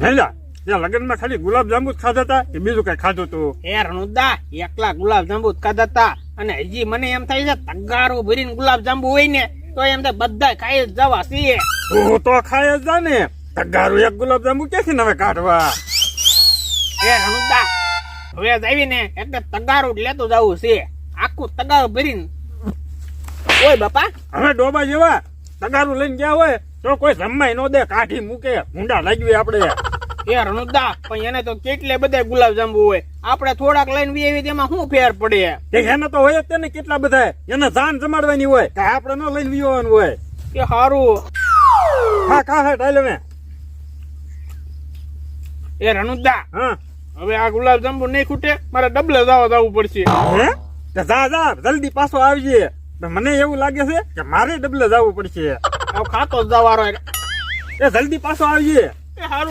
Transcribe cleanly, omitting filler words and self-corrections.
હેલા ત્યાં લગ્નમાં ખાલી ગુલાબ જાંબુ જ ખાધા હતા કે બીજું કઈ ખાધું તું? એ રણુદા એકલા ગુલાબ જાંબુ જ ખાધા તા, અને હજી મને એમ થાય છે તગારું ભરીને ગુલાબ જાંબુ હોય ને તો એમ થાય બધા ખાઈ જ જવા છીએ. તું તો ખાય જ જા ને, તગારું એક ગુલાબ જાંબુ ક્યાંથી હવે કાઢવા? એ રણુદા હવે જ આવી ને એટલે તગારું જ લેતું જવું છે, આખું તગારું ભરીને. ઓય બાપા, હવે ડોબા જેવા તગારું લઈને ગયા હોય તો કોઈ જમવાય ન દે, કાઢી મૂકે, ઊંડા લાગવી આપણે. એ રણુદા પણ એને તો કેટલે બધા ગુલાબ જાંબુ હોય, આપણે થોડાક લઈને વી તેમાં શું ફેર પડે? કે એને તો હોય જ તેને કેટલા બધા, એને જાન જમાડવાની હોય કે આપણે ન લઈને વિયોવાનું હોય. કે હારું. હા ખા હે ટાઈલે મેં. એ રણુદા હા હવે આ ગુલાબ જાંબુ નહીં ખૂટે, મારે ડબલે જવું પડશે. હે તે જા જલ્દી પાછો આવજે. મને એવું લાગે છે કે મારે ડબલે જવું પડશે. ખાતો જ જવાનો. એ જલ્દી પાછો આવજે. એ હારું.